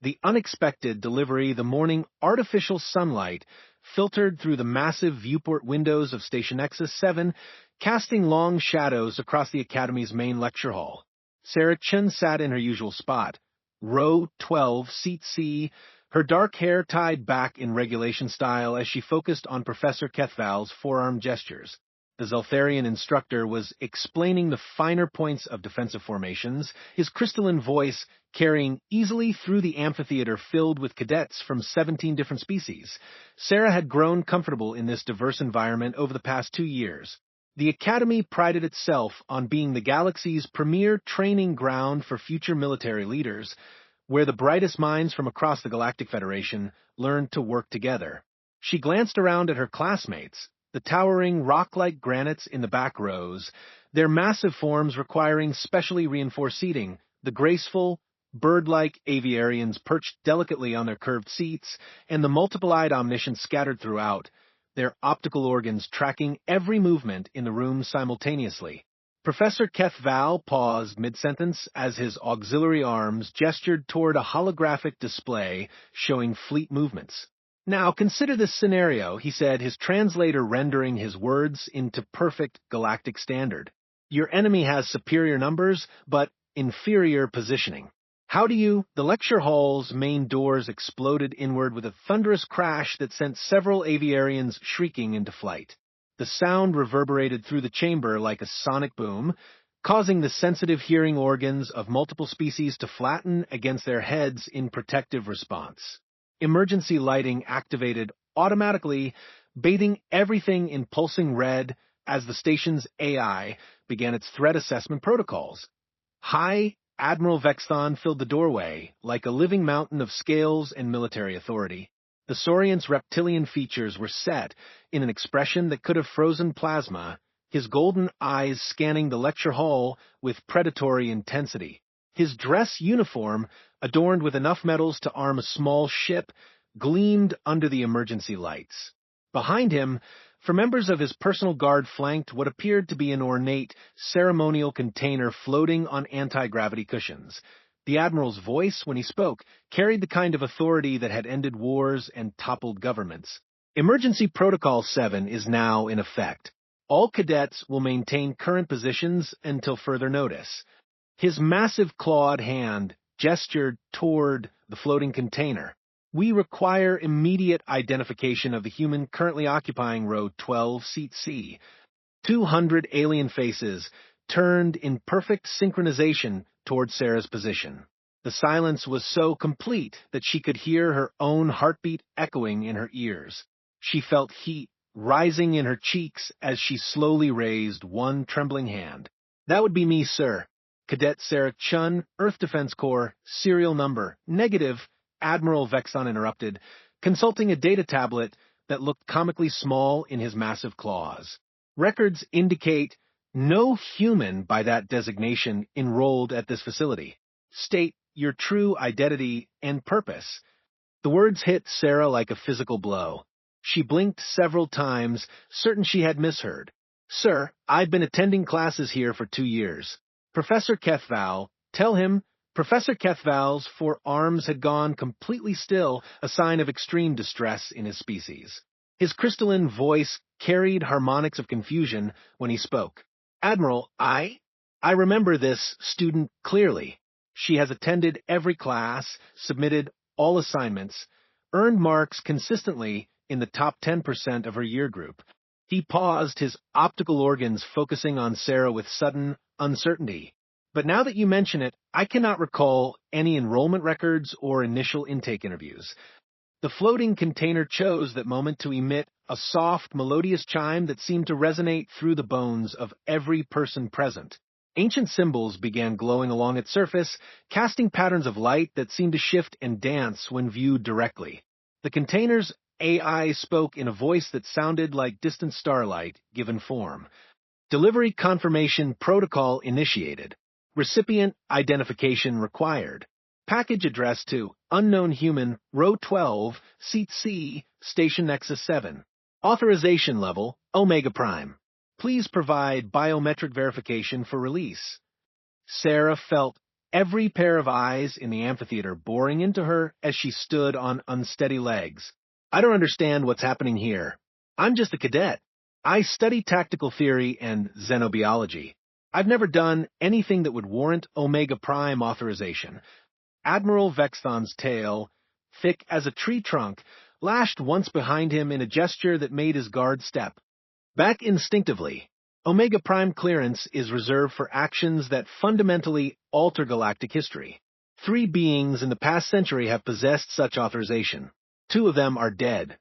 The unexpected delivery, the morning artificial sunlight filtered through the massive viewport windows of Station Nexus 7, casting long shadows across the Academy's main lecture hall. Sarah Chun sat in her usual spot, row 12, seat C, her dark hair tied back in regulation style as she focused on Professor Kethval's forearm gestures. The Zeltharian instructor was explaining the finer points of defensive formations, his crystalline voice carrying easily through the amphitheater filled with cadets from 17 different species. Sarah had grown comfortable in this diverse environment over the past 2 years. The Academy prided itself on being the galaxy's premier training ground for future military leaders, where the brightest minds from across the Galactic Federation learned to work together. She glanced around at her classmates, the towering rock-like granites in the back rows, their massive forms requiring specially reinforced seating, the graceful, bird-like aviarians perched delicately on their curved seats, and the multiple-eyed omniscients scattered throughout, their optical organs tracking every movement in the room simultaneously. Professor Kethval paused mid-sentence as his auxiliary arms gestured toward a holographic display showing fleet movements. Now, consider this scenario, he said, his translator rendering his words into perfect galactic standard. Your enemy has superior numbers, but inferior positioning. How do you? The lecture hall's main doors exploded inward with a thunderous crash that sent several aviarians shrieking into flight. The sound reverberated through the chamber like a sonic boom, causing the sensitive hearing organs of multiple species to flatten against their heads in protective response. Emergency lighting activated automatically, bathing everything in pulsing red as the station's AI began its threat assessment protocols. High Admiral Vexthon filled the doorway like a living mountain of scales and military authority. The Saurian's reptilian features were set in an expression that could have frozen plasma, his golden eyes scanning the lecture hall with predatory intensity. His dress uniform, adorned with enough metals to arm a small ship, gleamed under the emergency lights. Behind him, for members of his personal guard flanked what appeared to be an ornate, ceremonial container floating on anti-gravity cushions. The Admiral's voice, when he spoke, carried the kind of authority that had ended wars and toppled governments. Emergency Protocol 7 is now in effect. All cadets will maintain current positions until further notice. His massive clawed hand gestured toward the floating container. We require immediate identification of the human currently occupying row 12, seat C. 200 alien faces turned in perfect synchronization toward Sarah's position. The silence was so complete that she could hear her own heartbeat echoing in her ears. She felt heat rising in her cheeks as she slowly raised one trembling hand. That would be me, sir. Cadet Sarah Chun, Earth Defense Corps, serial number, negative, Admiral Vexon interrupted, consulting a data tablet that looked comically small in his massive claws. Records indicate no human by that designation enrolled at this facility. State your true identity and purpose. The words hit Sarah like a physical blow. She blinked several times, certain she had misheard. Sir, I've been attending classes here for 2 years. Professor Kethval, tell him, Professor Kethval's forearms had gone completely still, a sign of extreme distress in his species. His crystalline voice carried harmonics of confusion when he spoke. Admiral, I remember this student clearly. She has attended every class, submitted all assignments, earned marks consistently in the top 10% of her year group. He paused, his optical organs focusing on Sarah with sudden uncertainty. But now that you mention it, I cannot recall any enrollment records or initial intake interviews. The floating container chose that moment to emit a soft, melodious chime that seemed to resonate through the bones of every person present. Ancient symbols began glowing along its surface, casting patterns of light that seemed to shift and dance when viewed directly. The container's AI spoke in a voice that sounded like distant starlight given form. Delivery confirmation protocol initiated. Recipient identification required. Package addressed to unknown human, row 12, seat C, station Nexus 7. Authorization level, Omega Prime. Please provide biometric verification for release. Sarah felt every pair of eyes in the amphitheater boring into her as she stood on unsteady legs. I don't understand what's happening here. I'm just a cadet. I study tactical theory and xenobiology. I've never done anything that would warrant Omega Prime authorization. Admiral Vexthon's tail, thick as a tree trunk, lashed once behind him in a gesture that made his guard step back instinctively. Omega Prime clearance is reserved for actions that fundamentally alter galactic history. 3 beings in the past century have possessed such authorization. 2 of them are dead.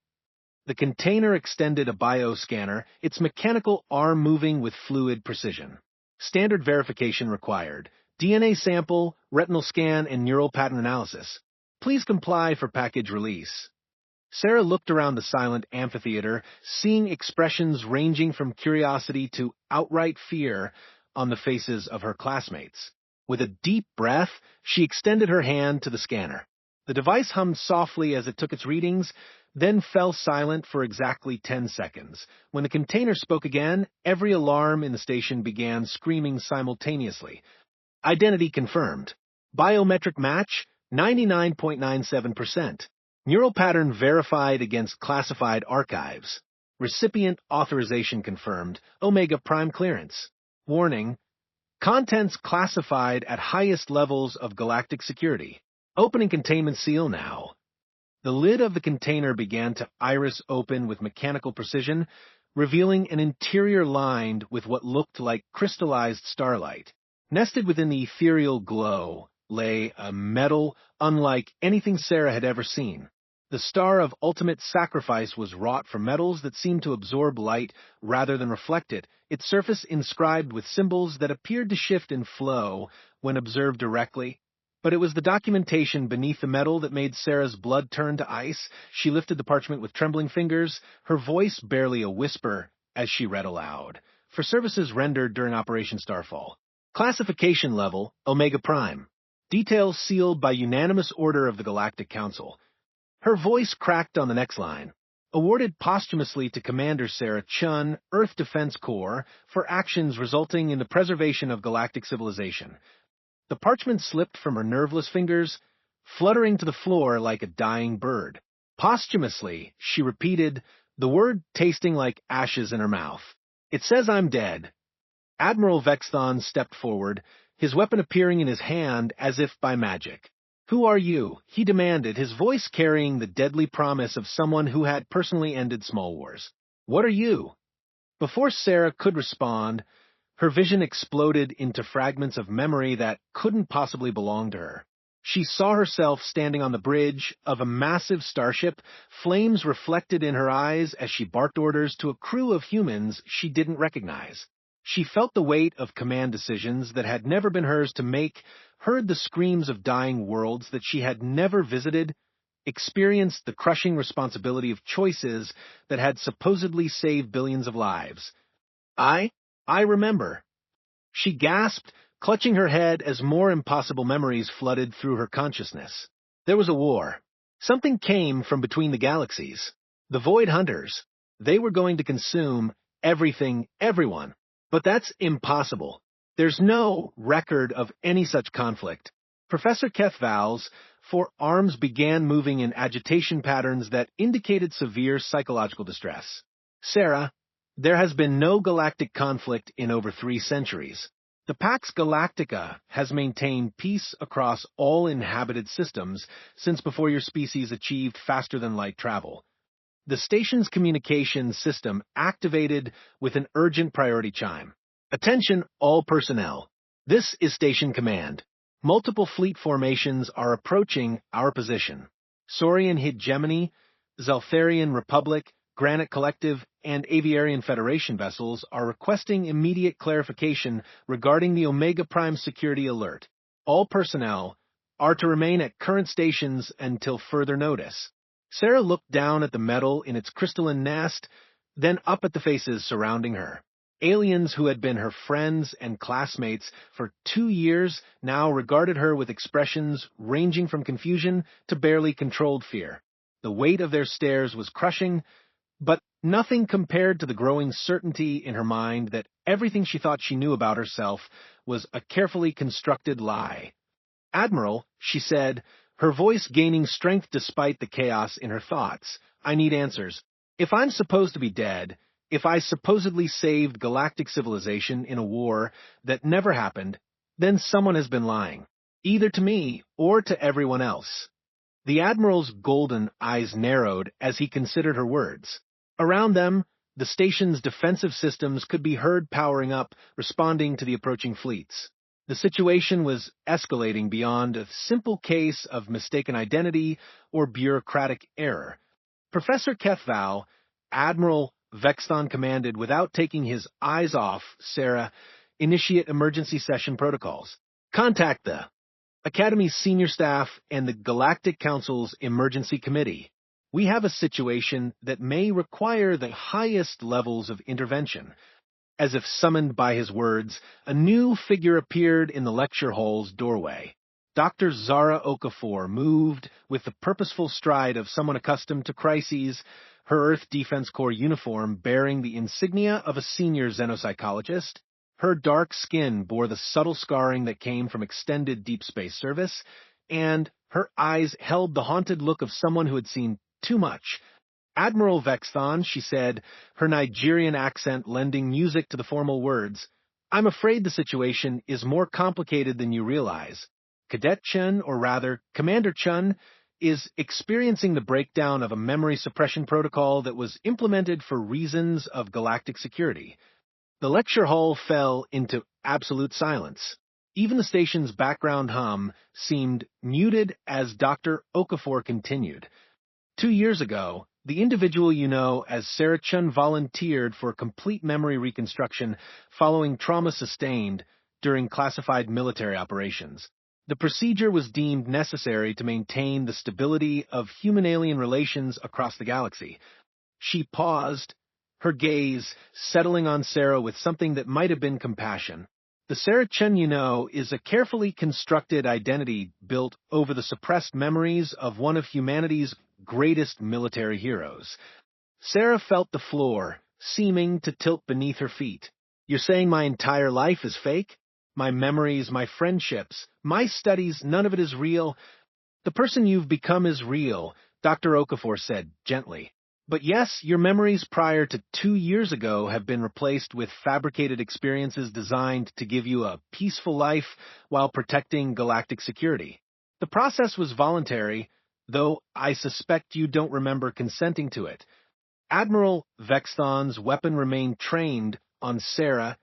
The container extended a bioscanner, its mechanical arm moving with fluid precision. Standard verification required. DNA sample, retinal scan, and neural pattern analysis. Please comply for package release. Sarah looked around the silent amphitheater, seeing expressions ranging from curiosity to outright fear on the faces of her classmates. With a deep breath, she extended her hand to the scanner. The device hummed softly as it took its readings, then fell silent for exactly 10 seconds. When the container spoke again, every alarm in the station began screaming simultaneously. Identity confirmed. Biometric match, 99.97%. Neural pattern verified against classified archives. Recipient authorization confirmed. Omega Prime clearance. Warning: contents classified at highest levels of galactic security. Opening containment seal now. The lid of the container began to iris open with mechanical precision, revealing an interior lined with what looked like crystallized starlight. Nested within the ethereal glow lay a metal unlike anything Sarah had ever seen. The star of ultimate sacrifice was wrought from metals that seemed to absorb light rather than reflect it, its surface inscribed with symbols that appeared to shift and flow when observed directly. But it was the documentation beneath the metal that made Sarah's blood turn to ice. She lifted the parchment with trembling fingers, her voice barely a whisper as she read aloud. For services rendered during Operation Starfall. Classification level, Omega Prime. Details sealed by unanimous order of the Galactic Council. Her voice cracked on the next line. Awarded posthumously to Commander Sarah Chun, Earth Defense Corps, for actions resulting in the preservation of galactic civilization. The parchment slipped from her nerveless fingers, fluttering to the floor like a dying bird. Posthumously, she repeated, the word tasting like ashes in her mouth. It says I'm dead. Admiral Vexthon stepped forward, his weapon appearing in his hand as if by magic. Who are you? He demanded, his voice carrying the deadly promise of someone who had personally ended Small Wars. What are you? Before Sarah could respond, her vision exploded into fragments of memory that couldn't possibly belong to her. She saw herself standing on the bridge of a massive starship, flames reflected in her eyes as she barked orders to a crew of humans she didn't recognize. She felt the weight of command decisions that had never been hers to make, heard the screams of dying worlds that she had never visited, experienced the crushing responsibility of choices that had supposedly saved billions of lives. I remember. She gasped, clutching her head as more impossible memories flooded through her consciousness. There was a war. Something came from between the galaxies. The Void Hunters. They were going to consume everything, everyone. But that's impossible. There's no record of any such conflict. Professor Kethval's forearms began moving in agitation patterns that indicated severe psychological distress. Sarah, there has been no galactic conflict in over 3 centuries. The Pax Galactica has maintained peace across all inhabited systems since before your species achieved faster-than-light travel. The station's communications system activated with an urgent priority chime. Attention, all personnel. This is Station Command. Multiple fleet formations are approaching our position. Saurian Hegemony, Zeltharian Republic, Granite Collective, and Aviarian Federation vessels are requesting immediate clarification regarding the Omega Prime security alert. All personnel are to remain at current stations until further notice. Sarah looked down at the metal in its crystalline nest, then up at the faces surrounding her. Aliens who had been her friends and classmates for 2 years now regarded her with expressions ranging from confusion to barely controlled fear. The weight of their stares was crushing, but nothing compared to the growing certainty in her mind that everything she thought she knew about herself was a carefully constructed lie. Admiral, she said, her voice gaining strength despite the chaos in her thoughts, I need answers. If I'm supposed to be dead, if I supposedly saved galactic civilization in a war that never happened, then someone has been lying, either to me or to everyone else. The Admiral's golden eyes narrowed as he considered her words. Around them, the station's defensive systems could be heard powering up, responding to the approaching fleets. The situation was escalating beyond a simple case of mistaken identity or bureaucratic error. Professor Kethval, Admiral Vexton commanded without taking his eyes off Sarah, initiate emergency session protocols. Contact the Academy's senior staff and the Galactic Council's emergency committee. We have a situation that may require the highest levels of intervention. As if summoned by his words, a new figure appeared in the lecture hall's doorway. Dr. Zara Okafor moved with the purposeful stride of someone accustomed to crises, her Earth Defense Corps uniform bearing the insignia of a senior xenopsychologist. Her dark skin bore the subtle scarring that came from extended deep space service, and her eyes held the haunted look of someone who had seen too much. Admiral Vexton, she said, her Nigerian accent lending music to the formal words, I'm afraid the situation is more complicated than you realize. Cadet Chun, or rather, Commander Chun, is experiencing the breakdown of a memory suppression protocol that was implemented for reasons of galactic security. The lecture hall fell into absolute silence. Even the station's background hum seemed muted as Dr. Okafor continued. 2 years ago, the individual you know as Sarah Chun volunteered for complete memory reconstruction following trauma sustained during classified military operations. The procedure was deemed necessary to maintain the stability of human-alien relations across the galaxy. She paused, her gaze settling on Sarah with something that might have been compassion. The Sarah Chun you know is a carefully constructed identity built over the suppressed memories of one of humanity's greatest military heroes. Sarah felt the floor, seeming to tilt beneath her feet. You're saying my entire life is fake? My memories, my friendships, my studies, none of it is real? The person you've become is real, Dr. Okafor said gently. But yes, your memories prior to 2 years ago have been replaced with fabricated experiences designed to give you a peaceful life while protecting galactic security. The process was voluntary, though I suspect you don't remember consenting to it. Admiral Vexton's weapon remained trained on Sarah,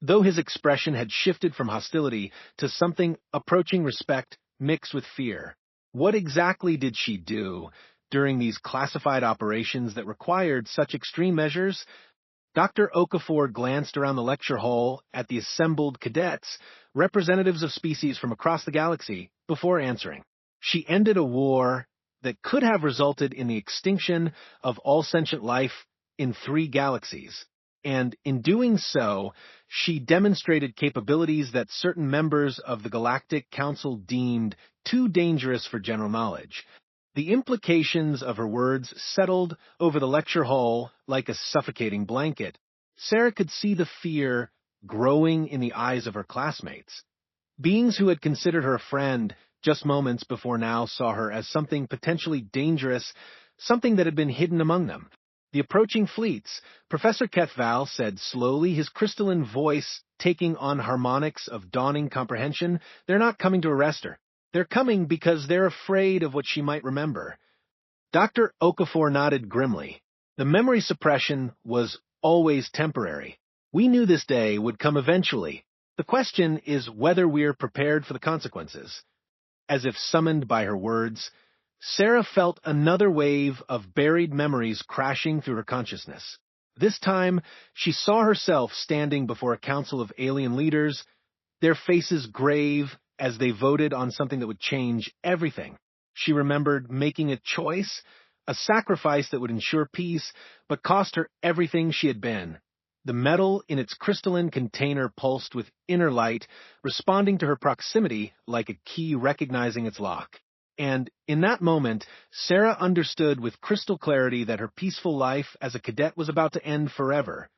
though his expression had shifted from hostility to something approaching respect mixed with fear. What exactly did she do during these classified operations that required such extreme measures? Dr. Okafor glanced around the lecture hall at the assembled cadets, representatives of species from across the galaxy, before answering. She ended a war that could have resulted in the extinction of all sentient life in 3 galaxies. And in doing so, she demonstrated capabilities that certain members of the Galactic Council deemed too dangerous for general knowledge. The implications of her words settled over the lecture hall like a suffocating blanket. Sarah could see the fear growing in the eyes of her classmates. Beings who had considered her a friend just moments before now saw her as something potentially dangerous, something that had been hidden among them. The approaching fleets, Professor Kethval said slowly, his crystalline voice taking on harmonics of dawning comprehension, they're not coming to arrest her. They're coming because they're afraid of what she might remember. Dr. Okafor nodded grimly. The memory suppression was always temporary. We knew this day would come eventually. The question is whether we're prepared for the consequences. As if summoned by her words, Sarah felt another wave of buried memories crashing through her consciousness. This time, she saw herself standing before a council of alien leaders, their faces grave as they voted on something that would change everything. She remembered making a choice, a sacrifice that would ensure peace, but cost her everything she had been. The metal in its crystalline container pulsed with inner light, responding to her proximity like a key recognizing its lock. And in that moment, Sarah understood with crystal clarity that her peaceful life as a cadet was about to end forever.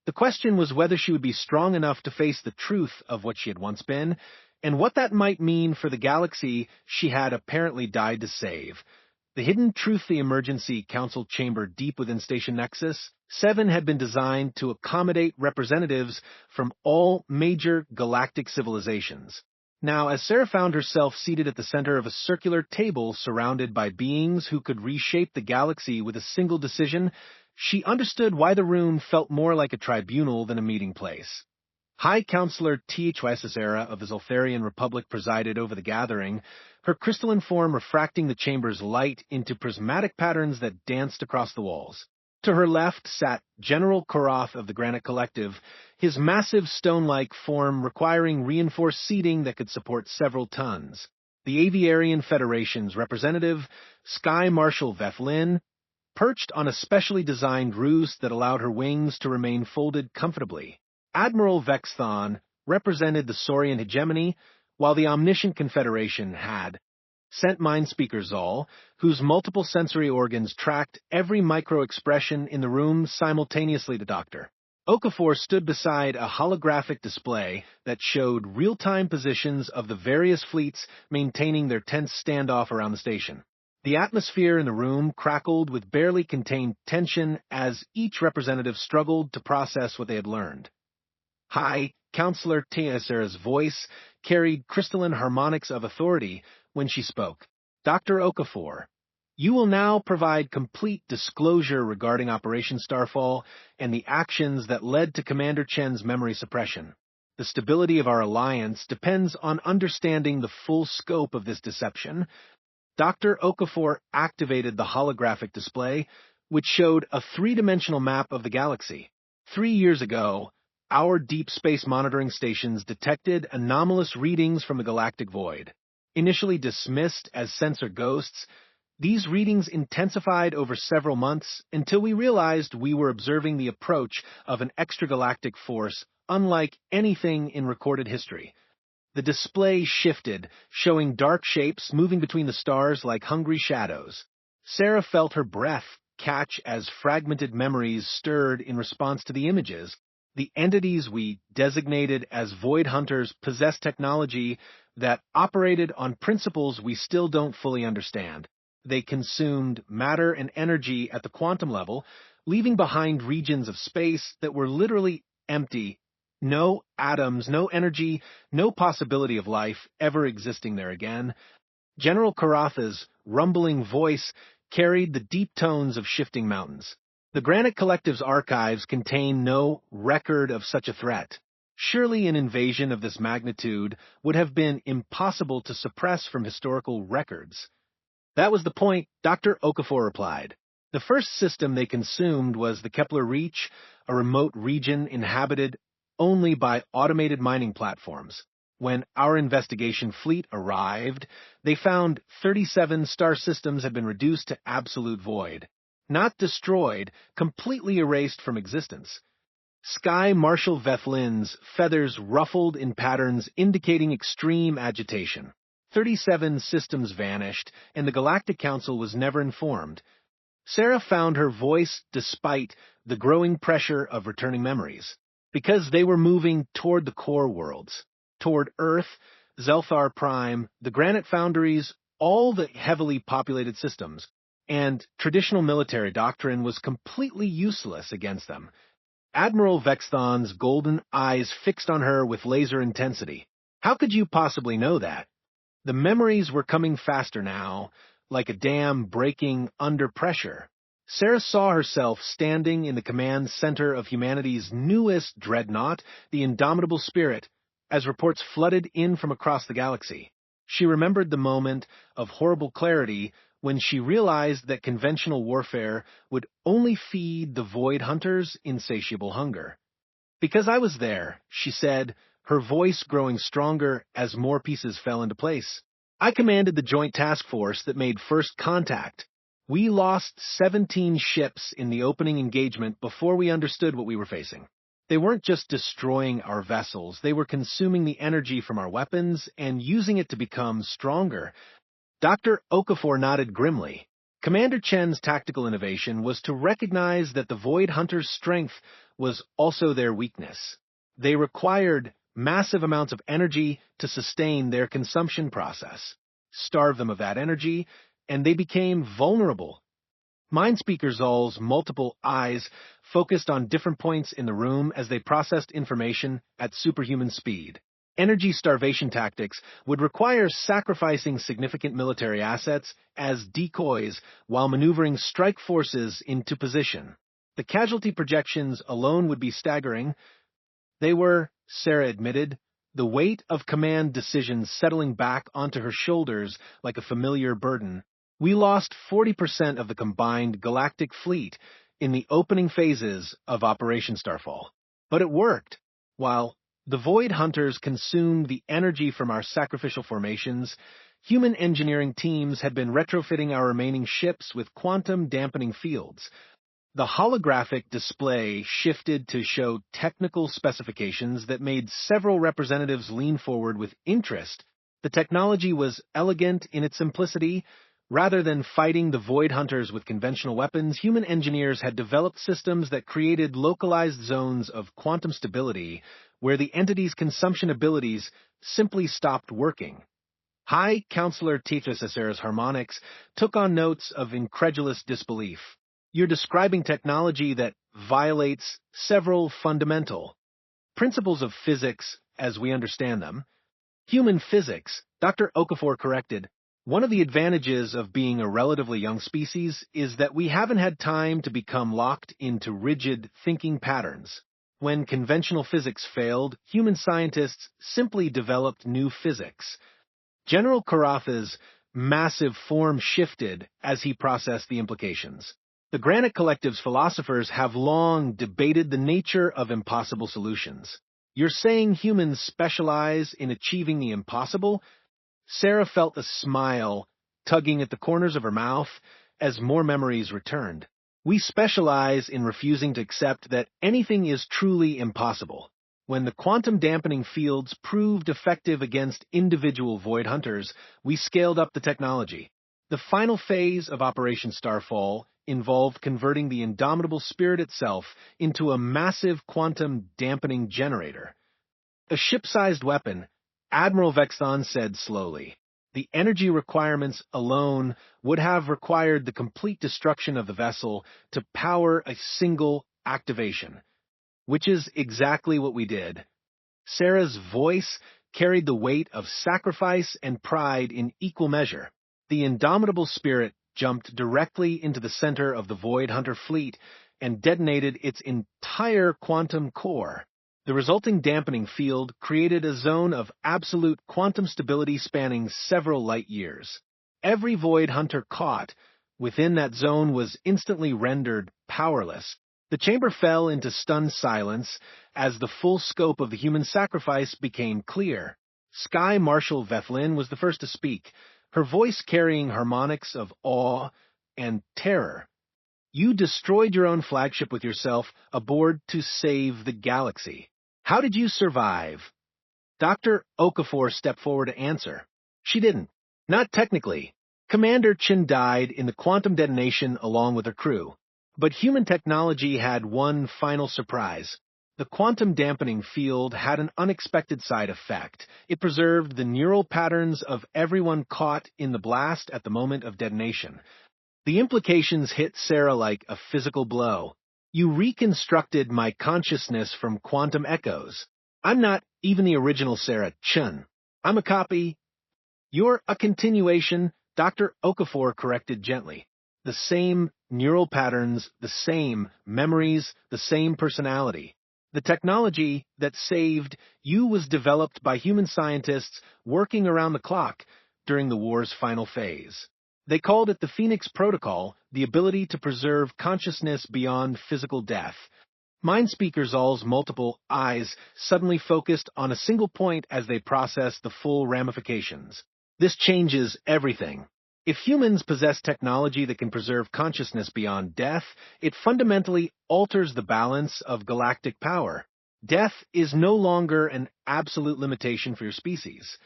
The question was whether she would be strong enough to face the truth of what she had once been, and what that might mean for the galaxy she had apparently died to save. The hidden truth, the emergency council chamber deep within Station Nexus 7 had been designed to accommodate representatives from all major galactic civilizations. Now, as Sarah found herself seated at the center of a circular table surrounded by beings who could reshape the galaxy with a single decision, she understood why the room felt more like a tribunal than a meeting place. High Counselor HFY of the Zoltharian Republic presided over the gathering, her crystalline form refracting the chamber's light into prismatic patterns that danced across the walls. To her left sat General Koroth of the Granite Collective, his massive stone-like form requiring reinforced seating that could support several tons. The Aviarian Federation's representative, Sky Marshal Vethlin, perched on a specially designed roost that allowed her wings to remain folded comfortably. Admiral Vexthon represented the Saurian hegemony, while the Omniscient Confederation had sent Mindspeaker Zal, whose multiple sensory organs tracked every micro-expression in the room simultaneously to Dr. Okafor stood beside a holographic display that showed real-time positions of the various fleets maintaining their tense standoff around the station. The atmosphere in the room crackled with barely contained tension as each representative struggled to process what they had learned. High Counselor Teaser's voice carried crystalline harmonics of authority when she spoke. Dr. Okafor, you will now provide complete disclosure regarding Operation Starfall and the actions that led to Commander Chen's memory suppression. The stability of our alliance depends on understanding the full scope of this deception. Dr. Okafor activated the holographic display, which showed a three-dimensional map of the galaxy. 3 years ago, our deep space monitoring stations detected anomalous readings from the galactic void. Initially dismissed as sensor ghosts, these readings intensified over several months until we realized we were observing the approach of an extragalactic force unlike anything in recorded history. The display shifted, showing dark shapes moving between the stars like hungry shadows. Sarah felt her breath catch as fragmented memories stirred in response to the images. The entities we designated as Void Hunters possessed technology that operated on principles we still don't fully understand. They consumed matter and energy at the quantum level, leaving behind regions of space that were literally empty. No atoms, no energy, no possibility of life ever existing there again. General Karatha's rumbling voice carried the deep tones of shifting mountains. The Granite Collective's archives contain no record of such a threat. Surely an invasion of this magnitude would have been impossible to suppress from historical records. That was the point, Dr. Okafor replied. The first system they consumed was the Kepler Reach, a remote region inhabited only by automated mining platforms. When our investigation fleet arrived, they found 37 star systems had been reduced to absolute void. Not destroyed, completely erased from existence. Sky Marshal Vethlin's feathers ruffled in patterns indicating extreme agitation. 37 systems vanished, and the Galactic Council was never informed. Sarah found her voice despite the growing pressure of returning memories, because they were moving toward the core worlds, toward Earth, Zelthar Prime, the Granite Foundries, all the heavily populated systems, and traditional military doctrine was completely useless against them. Admiral Vexthon's golden eyes fixed on her with laser intensity. How could you possibly know that? The memories were coming faster now, like a dam breaking under pressure. Sarah saw herself standing in the command center of humanity's newest dreadnought, the Indomitable Spirit, as reports flooded in from across the galaxy. She remembered the moment of horrible clarity when she realized that conventional warfare would only feed the Void Hunters' insatiable hunger. Because I was there, she said, her voice growing stronger as more pieces fell into place. I commanded the joint task force that made first contact. We lost 17 ships in the opening engagement before we understood what we were facing. They weren't just destroying our vessels, they were consuming the energy from our weapons and using it to become stronger. Dr. Okafor nodded grimly. Commander Chen's tactical innovation was to recognize that the Void Hunters' strength was also their weakness. They required massive amounts of energy to sustain their consumption process. Starve them of that energy, and they became vulnerable. Mindspeaker Zol's multiple eyes focused on different points in the room as they processed information at superhuman speed. Energy starvation tactics would require sacrificing significant military assets as decoys while maneuvering strike forces into position. The casualty projections alone would be staggering. They were, Sarah admitted, the weight of command decisions settling back onto her shoulders like a familiar burden. We lost 40% of the combined Galactic fleet in the opening phases of Operation Starfall. But it worked. While the Void Hunters consumed the energy from our sacrificial formations, human engineering teams had been retrofitting our remaining ships with quantum dampening fields. The holographic display shifted to show technical specifications that made several representatives lean forward with interest. The technology was elegant in its simplicity. Rather than fighting the Void Hunters with conventional weapons, human engineers had developed systems that created localized zones of quantum stability where the entity's consumption abilities simply stopped working. High Counselor Tetris harmonics took on notes of incredulous disbelief. You're describing technology that violates several fundamental principles of physics as we understand them. Human physics, Dr. Okafor corrected. One of the advantages of being a relatively young species is that we haven't had time to become locked into rigid thinking patterns. When conventional physics failed, human scientists simply developed new physics. General Karatha's massive form shifted as he processed the implications. The Granite Collective's philosophers have long debated the nature of impossible solutions. You're saying humans specialize in achieving the impossible? Sarah felt a smile tugging at the corners of her mouth as more memories returned. We specialize in refusing to accept that anything is truly impossible. When the quantum dampening fields proved effective against individual Void Hunters, we scaled up the technology. The final phase of Operation Starfall involved converting the indomitable spirit itself into a massive quantum dampening generator. A ship-sized weapon, Admiral Vexthon said slowly. The energy requirements alone would have required the complete destruction of the vessel to power a single activation, which is exactly what we did. Sarah's voice carried the weight of sacrifice and pride in equal measure. The indomitable spirit jumped directly into the center of the Void Hunter fleet and detonated its entire quantum core. The resulting dampening field created a zone of absolute quantum stability spanning several light years. Every Void Hunter caught within that zone was instantly rendered powerless. The chamber fell into stunned silence as the full scope of the human sacrifice became clear. Sky Marshal Vethlin was the first to speak, her voice carrying harmonics of awe and terror. You destroyed your own flagship with yourself aboard to save the galaxy. How did you survive? Dr. Okafor stepped forward to answer. She didn't. Not technically. Commander Chin died in the quantum detonation along with her crew. But human technology had one final surprise. The quantum dampening field had an unexpected side effect. It preserved the neural patterns of everyone caught in the blast at the moment of detonation. The implications hit Sarah like a physical blow. You reconstructed my consciousness from quantum echoes. I'm not even the original Sarah Chun. I'm a copy. You're a continuation, Dr. Okafor corrected gently. The same neural patterns, the same memories, the same personality. The technology that saved you was developed by human scientists working around the clock during the war's final phase. They called it the Phoenix Protocol, the ability to preserve consciousness beyond physical death. Mindspeaker Zol's multiple eyes suddenly focused on a single point as they processed the full ramifications. This changes everything. If humans possess technology that can preserve consciousness beyond death, it fundamentally alters the balance of galactic power. Death is no longer an absolute limitation for your species,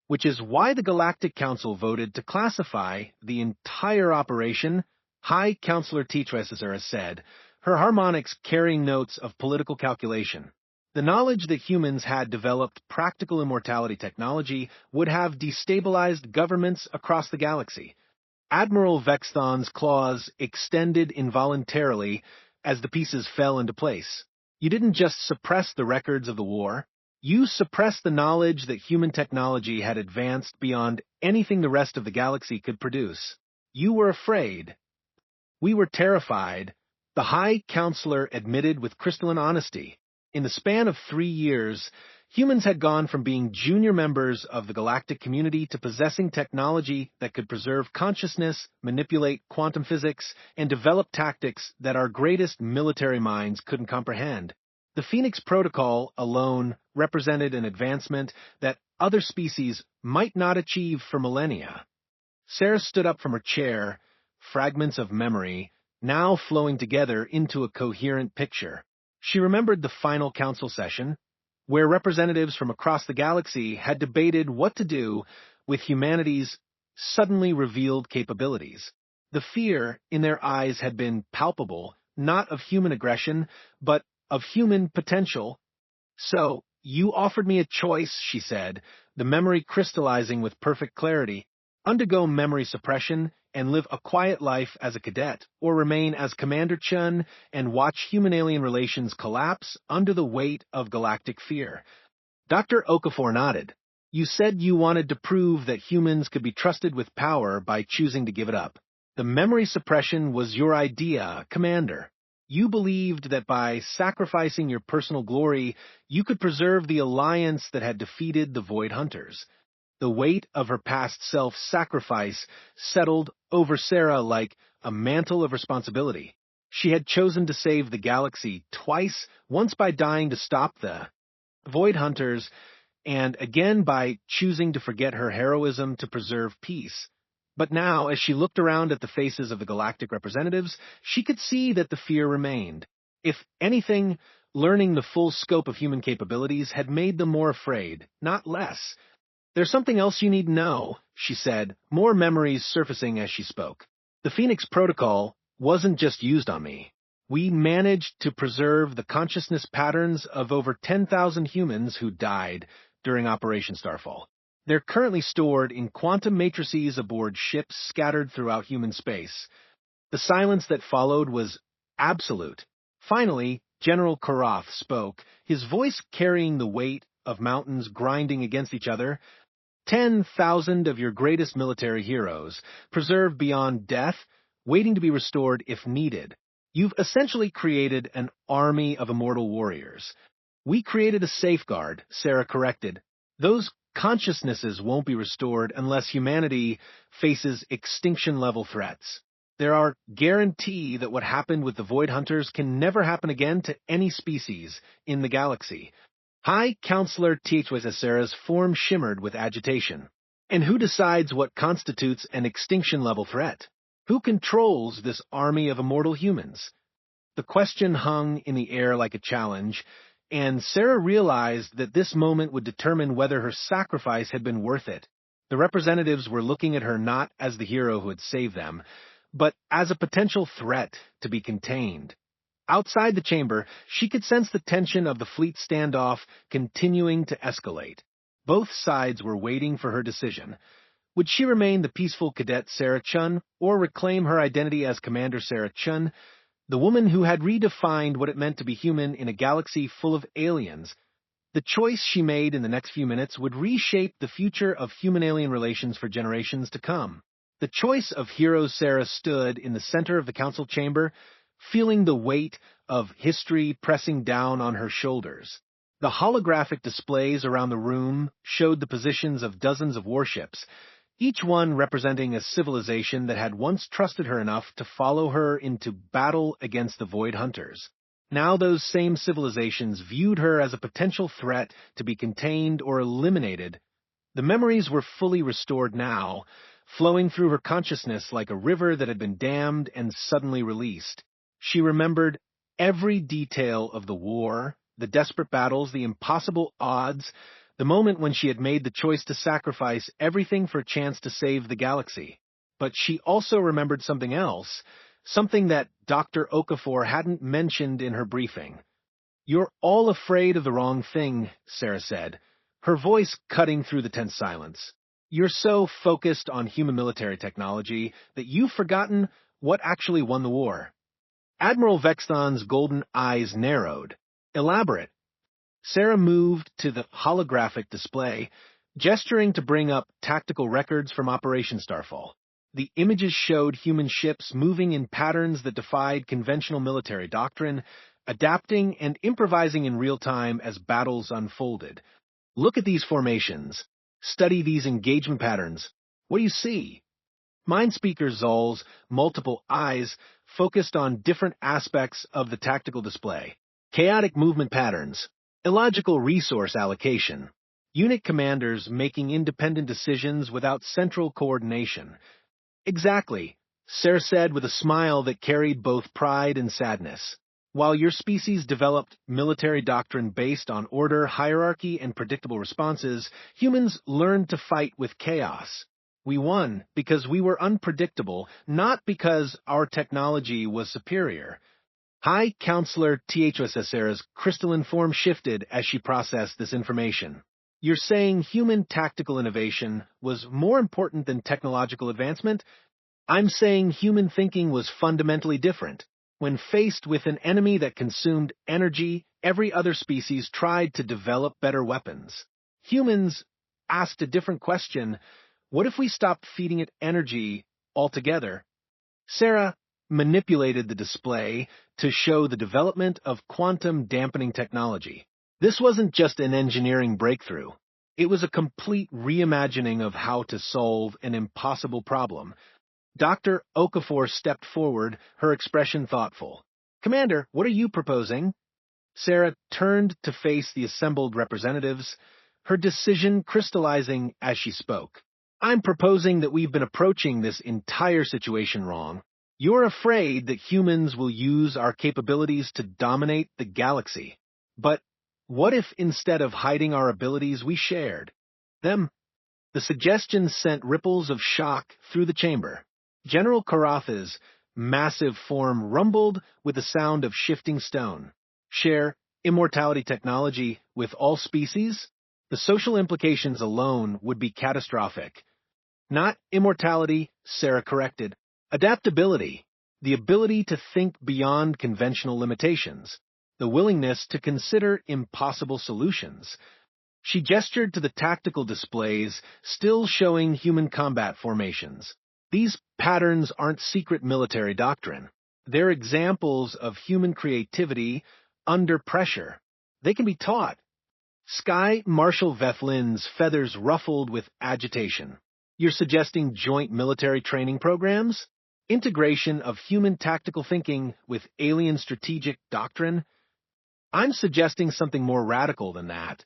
which is why the Galactic Council voted to classify the entire operation, High Counselor Tetris said, her harmonics carrying notes of political calculation. The knowledge that humans had developed practical immortality technology would have destabilized governments across the galaxy. Admiral Vexthon's claws extended involuntarily as the pieces fell into place. You didn't just suppress the records of the war, you suppressed the knowledge that human technology had advanced beyond anything the rest of the galaxy could produce. You were afraid. We were terrified, the High Counselor admitted with crystalline honesty. In the span of 3 years, humans had gone from being junior members of the galactic community to possessing technology that could preserve consciousness, manipulate quantum physics, and develop tactics that our greatest military minds couldn't comprehend. The Phoenix Protocol alone represented an advancement that other species might not achieve for millennia. Sarah stood up from her chair, fragments of memory, now flowing together into a coherent picture. She remembered the final council session, where representatives from across the galaxy had debated what to do with humanity's suddenly revealed capabilities. The fear in their eyes had been palpable, not of human aggression, but of human potential. "So, you offered me a choice," she said, the memory crystallizing with perfect clarity. "Undergo memory suppression and live a quiet life as a cadet, or remain as Commander Chun and watch human-alien relations collapse under the weight of galactic fear." Dr. Okafor nodded. "You said you wanted to prove that humans could be trusted with power by choosing to give it up. The memory suppression was your idea, Commander. You believed that by sacrificing your personal glory, you could preserve the alliance that had defeated the Void Hunters." The weight of her past self-sacrifice settled over Sarah like a mantle of responsibility. She had chosen to save the galaxy twice, once by dying to stop the Void Hunters, and again by choosing to forget her heroism to preserve peace. But now, as she looked around at the faces of the galactic representatives, she could see that the fear remained. If anything, learning the full scope of human capabilities had made them more afraid, not less. "There's something else you need to know," she said, more memories surfacing as she spoke. "The Phoenix Protocol wasn't just used on me. We managed to preserve the consciousness patterns of over 10,000 humans who died during Operation Starfall. They're currently stored in quantum matrices aboard ships scattered throughout human space." The silence that followed was absolute. Finally, General Karoth spoke, his voice carrying the weight of mountains grinding against each other. 10,000 of your greatest military heroes, preserved beyond death, waiting to be restored if needed. You've essentially created an army of immortal warriors. "We created a safeguard," Sarah corrected. "Those consciousnesses won't be restored unless humanity faces extinction-level threats. There are guarantee that what happened with the Void Hunters can never happen again to any species in the galaxy." High Counselor Sarah's form shimmered with agitation. "And who decides what constitutes an extinction-level threat? Who controls this army of immortal humans?" The question hung in the air like a challenge, and Sarah realized that this moment would determine whether her sacrifice had been worth it. The representatives were looking at her not as the hero who had saved them, but as a potential threat to be contained. Outside the chamber, she could sense the tension of the fleet standoff continuing to escalate. Both sides were waiting for her decision. Would she remain the peaceful cadet Sarah Chun, or reclaim her identity as Commander Sarah Chun, the woman who had redefined what it meant to be human in a galaxy full of aliens? The choice she made in the next few minutes would reshape the future of human-alien relations for generations to come. The choice of hero Sarah stood in the center of the council chamber, feeling the weight of history pressing down on her shoulders. The holographic displays around the room showed the positions of dozens of warships, each one representing a civilization that had once trusted her enough to follow her into battle against the Void Hunters. Now those same civilizations viewed her as a potential threat to be contained or eliminated. The memories were fully restored now, flowing through her consciousness like a river that had been dammed and suddenly released. She remembered every detail of the war, the desperate battles, the impossible odds, the moment when she had made the choice to sacrifice everything for a chance to save the galaxy. But she also remembered something else, something that Dr. Okafor hadn't mentioned in her briefing. You're all afraid of the wrong thing, Sarah said, her voice cutting through the tense silence. You're so focused on human military technology that you've forgotten what actually won the war. Admiral Vexton's golden eyes narrowed. Elaborate. Sarah moved to the holographic display, gesturing to bring up tactical records from Operation Starfall. The images showed human ships moving in patterns that defied conventional military doctrine, adapting and improvising in real time as battles unfolded. Look at these formations. Study these engagement patterns. What do you see? Mindspeaker Zoll's multiple eyes focused on different aspects of the tactical display. Chaotic movement patterns, illogical resource allocation, unit commanders making independent decisions without central coordination. Exactly, Sarah said with a smile that carried both pride and sadness. While your species developed military doctrine based on order, hierarchy, and predictable responses, humans learned to fight with chaos. We won because we were unpredictable, not because our technology was superior. High Counselor THSS Sarah's crystalline form shifted as she processed this information. You're saying human tactical innovation was more important than technological advancement? I'm saying human thinking was fundamentally different. When faced with an enemy that consumed energy, every other species tried to develop better weapons. Humans asked a different question. What if we stopped feeding it energy altogether? Sarah manipulated the display to show the development of quantum dampening technology. This wasn't just an engineering breakthrough. It was a complete reimagining of how to solve an impossible problem. Dr. Okafor stepped forward, her expression thoughtful. Commander, what are you proposing? Sarah turned to face the assembled representatives, her decision crystallizing as she spoke. I'm proposing that we've been approaching this entire situation wrong. You're afraid that humans will use our capabilities to dominate the galaxy. But what if instead of hiding our abilities, we shared them? The suggestion sent ripples of shock through the chamber. General Karatha's massive form rumbled with the sound of shifting stone. Share immortality technology with all species? The social implications alone would be catastrophic. Not immortality, Sarah corrected. Adaptability, the ability to think beyond conventional limitations, the willingness to consider impossible solutions. She gestured to the tactical displays, still showing human combat formations. These patterns aren't secret military doctrine. They're examples of human creativity under pressure. They can be taught. Sky Marshal Vethlin's feathers ruffled with agitation. You're suggesting joint military training programs? Integration of human tactical thinking with alien strategic doctrine? I'm suggesting something more radical than that.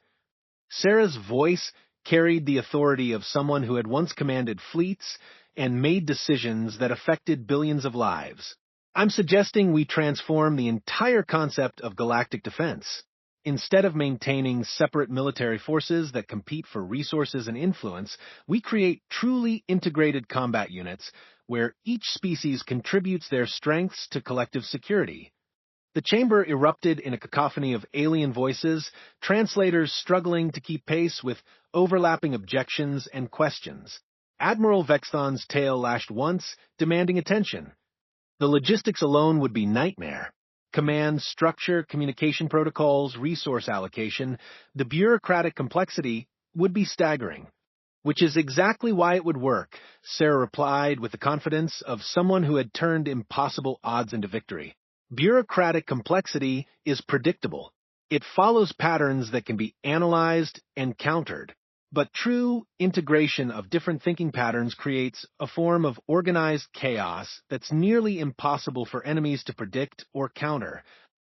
Sarah's voice carried the authority of someone who had once commanded fleets and made decisions that affected billions of lives. I'm suggesting we transform the entire concept of galactic defense. Instead of maintaining separate military forces that compete for resources and influence, we create truly integrated combat units where each species contributes their strengths to collective security. The chamber erupted in a cacophony of alien voices, translators struggling to keep pace with overlapping objections and questions. Admiral Vexton's tail lashed once, demanding attention. The logistics alone would be nightmare. Command structure, communication protocols, resource allocation, the bureaucratic complexity would be staggering. Which is exactly why it would work, Sarah replied with the confidence of someone who had turned impossible odds into victory. Bureaucratic complexity is predictable. It follows patterns that can be analyzed and countered. But true integration of different thinking patterns creates a form of organized chaos that's nearly impossible for enemies to predict or counter.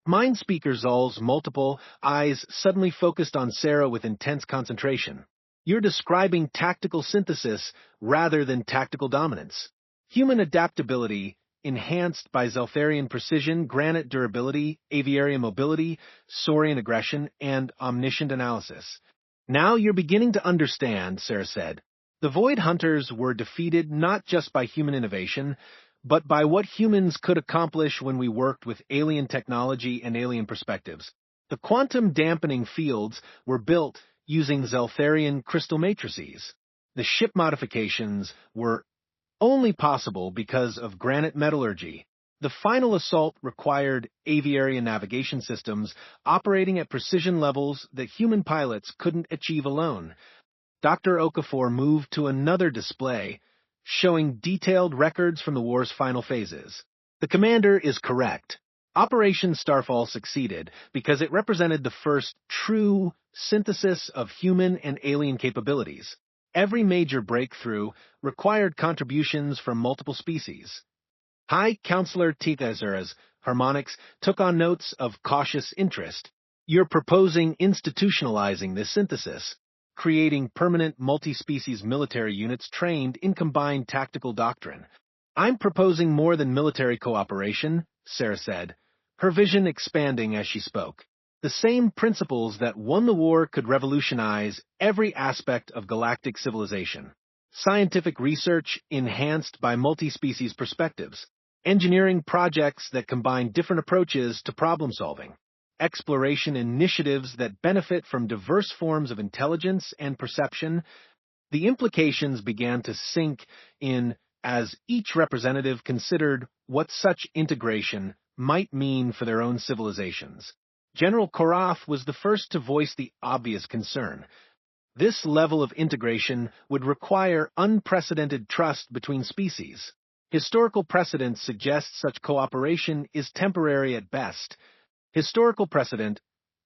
Mindspeaker Zoll's multiple eyes suddenly focused on Sarah with intense concentration. You're describing tactical synthesis rather than tactical dominance. Human adaptability, enhanced by Zeltharian precision, granite durability, aviarian mobility, saurian aggression, and omniscient analysis. Now you're beginning to understand, Sarah said. The Void Hunters were defeated not just by human innovation, but by what humans could accomplish when we worked with alien technology and alien perspectives. The quantum dampening fields were built using Zeltharian crystal matrices. The ship modifications were only possible because of granite metallurgy. The final assault required aviary and navigation systems operating at precision levels that human pilots couldn't achieve alone. Dr. Okafor moved to another display, showing detailed records from the war's final phases. The commander is correct. Operation Starfall succeeded because it represented the first true synthesis of human and alien capabilities. Every major breakthrough required contributions from multiple species. High Counselor Tikazura's harmonics took on notes of cautious interest. You're proposing institutionalizing this synthesis, creating permanent multi-species military units trained in combined tactical doctrine. I'm proposing more than military cooperation, Sarah said, her vision expanding as she spoke. The same principles that won the war could revolutionize every aspect of galactic civilization. Scientific research enhanced by multi-species perspectives. Engineering projects that combine different approaches to problem-solving. Exploration initiatives that benefit from diverse forms of intelligence and perception. The implications began to sink in as each representative considered what such integration might mean for their own civilizations. General Korath was the first to voice the obvious concern. This level of integration would require unprecedented trust between species. Historical precedent suggests such cooperation is temporary at best. Historical precedent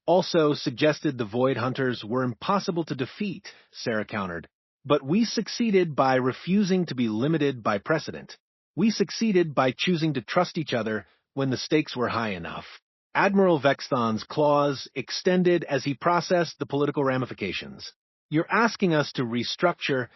also suggested the Void Hunters were impossible to defeat, Sarah countered. But we succeeded by refusing to be limited by precedent. We succeeded by choosing to trust each other when the stakes were high enough. Admiral Vexthon's claws extended as he processed the political ramifications. You're asking us to restructure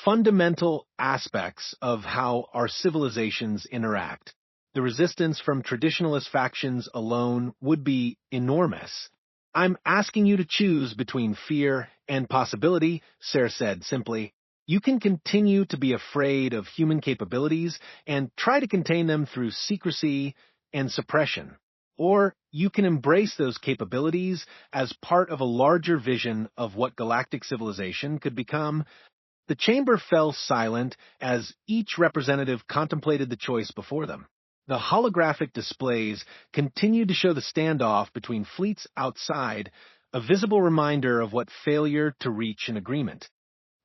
fundamental aspects of how our civilizations interact. The resistance from traditionalist factions alone would be enormous. I'm asking you to choose between fear and possibility, Sarah said simply. You can continue to be afraid of human capabilities and try to contain them through secrecy and suppression. Or you can embrace those capabilities as part of a larger vision of what galactic civilization could become. The chamber fell silent as each representative contemplated the choice before them. The holographic displays continued to show the standoff between fleets outside, a visible reminder of what failure to reach an agreement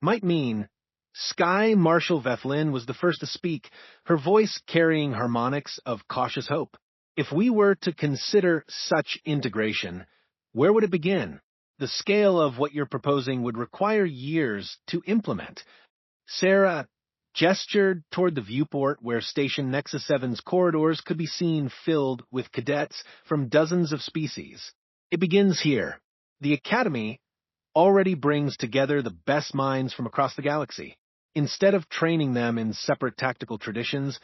might mean. Sky Marshal Vethlin was the first to speak, her voice carrying harmonics of cautious hope. If we were to consider such integration, where would it begin? The scale of what you're proposing would require years to implement. Sarah gestured toward the viewport where Station Nexus 7's corridors could be seen filled with cadets from dozens of species. It begins here. The Academy already brings together the best minds from across the galaxy. Instead of training them in separate tactical traditions,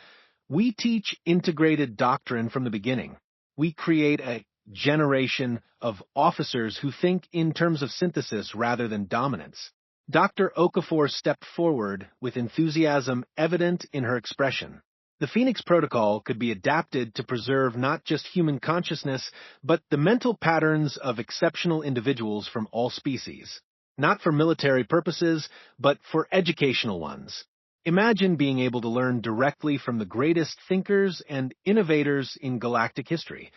we teach integrated doctrine from the beginning. We create a generation of officers who think in terms of synthesis rather than dominance. Dr. Okafor stepped forward with enthusiasm evident in her expression. The Phoenix Protocol could be adapted to preserve not just human consciousness, but the mental patterns of exceptional individuals from all species. Not for military purposes, but for educational ones. Imagine being able to learn directly from the greatest thinkers and innovators in galactic history.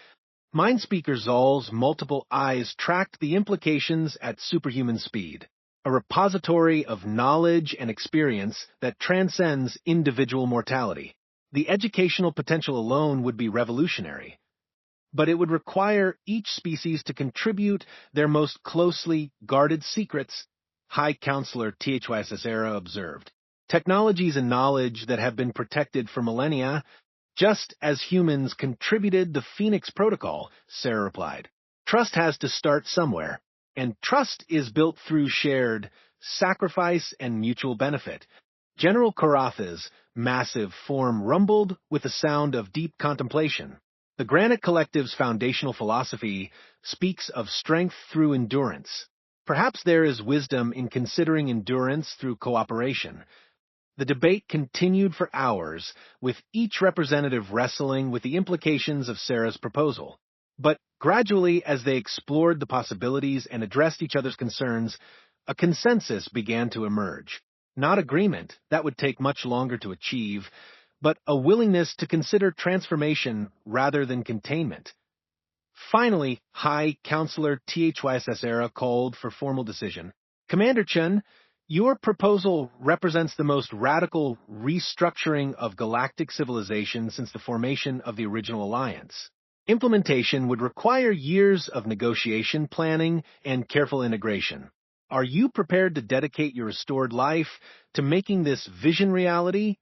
Mindspeaker Zol's multiple eyes tracked the implications at superhuman speed, a repository of knowledge and experience that transcends individual mortality. The educational potential alone would be revolutionary, but it would require each species to contribute their most closely guarded secrets, High Counselor HFY Cesara observed. Technologies and knowledge that have been protected for millennia, just as humans contributed the Phoenix Protocol, Sarah replied. Trust has to start somewhere, and trust is built through shared sacrifice and mutual benefit. General Korath's massive form rumbled with the sound of deep contemplation. The Granite Collective's foundational philosophy speaks of strength through endurance. Perhaps there is wisdom in considering endurance through cooperation. The debate continued for hours, with each representative wrestling with the implications of Sarah's proposal. But Gradually, as they explored the possibilities and addressed each other's concerns, a consensus began to emerge. Not agreement, that would take much longer to achieve, but a willingness to consider transformation rather than containment. Finally, High Counselor THYSS called for formal decision. Commander Chen, your proposal represents the most radical restructuring of galactic civilization since the formation of the original alliance. Implementation would require years of negotiation, planning, and careful integration. Are you prepared to dedicate your restored life to making this vision reality?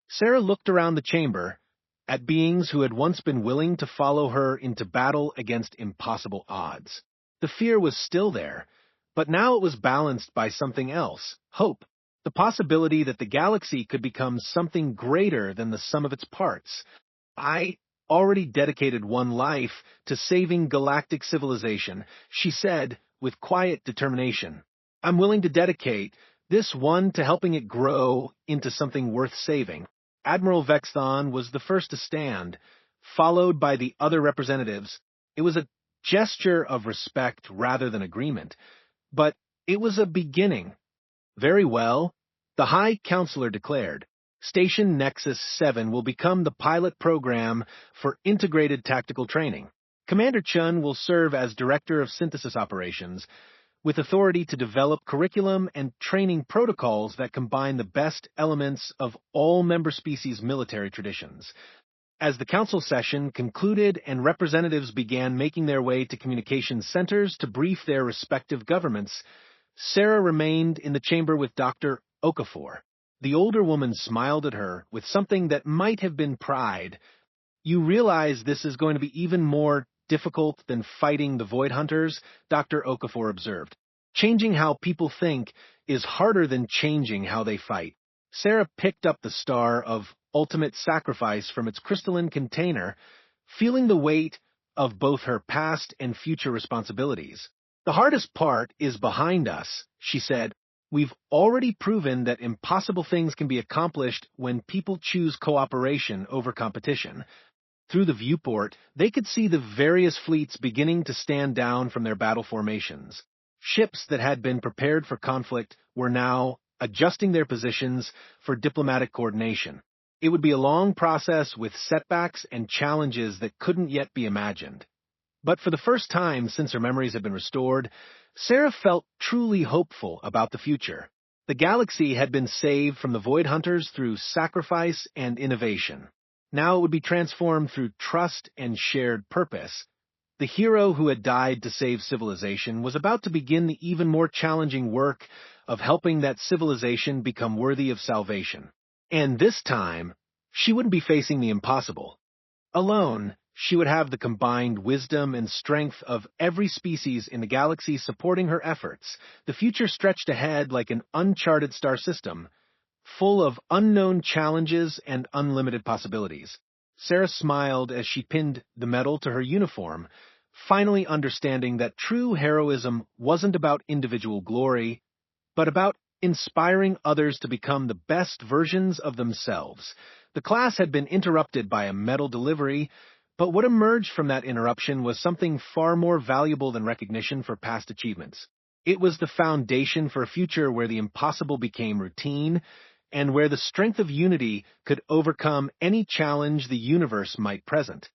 Sarah looked around the chamber at beings who had once been willing to follow her into battle against impossible odds. The fear was still there, but now it was balanced by something else, hope, the possibility that the galaxy could become something greater than the sum of its parts. I already dedicated one life to saving galactic civilization, she said with quiet determination. I'm willing to dedicate this one to helping it grow into something worth saving. Admiral Vexthon was the first to stand, followed by the other representatives. It was a gesture of respect rather than agreement, but it was a beginning. Very well, the High Counselor declared. Station Nexus 7 will become the pilot program for integrated tactical training. Commander Chun will serve as Director of Synthesis Operations, with authority to develop curriculum and training protocols that combine the best elements of all member species' military traditions. As the council session concluded and representatives began making their way to communications centers to brief their respective governments, Sarah remained in the chamber with Dr. Okafor. The older woman smiled at her with something that might have been pride. You realize this is going to be even more difficult than fighting the Void Hunters, Dr. Okafor observed. Changing how people think is harder than changing how they fight. Sarah picked up the star of ultimate sacrifice from its crystalline container, feeling the weight of both her past and future responsibilities. The hardest part is behind us, she said. We've already proven that impossible things can be accomplished when people choose cooperation over competition. Through the viewport, they could see the various fleets beginning to stand down from their battle formations. Ships that had been prepared for conflict were now adjusting their positions for diplomatic coordination. It would be a long process with setbacks and challenges that couldn't yet be imagined. But for the first time since her memories had been restored, Sarah felt truly hopeful about the future. The galaxy had been saved from the Void Hunters through sacrifice and innovation. Now it would be transformed through trust and shared purpose. The hero who had died to save civilization was about to begin the even more challenging work of helping that civilization become worthy of salvation. And this time, she wouldn't be facing the impossible. Alone, she would have the combined wisdom and strength of every species in the galaxy supporting her efforts. The future stretched ahead like an uncharted star system, full of unknown challenges and unlimited possibilities. Sarah smiled as she pinned the medal to her uniform, finally understanding that true heroism wasn't about individual glory, but about inspiring others to become the best versions of themselves. The class had been interrupted by a medal delivery, but what emerged from that interruption was something far more valuable than recognition for past achievements. It was the foundation for a future where the impossible became routine, and where the strength of unity could overcome any challenge the universe might present.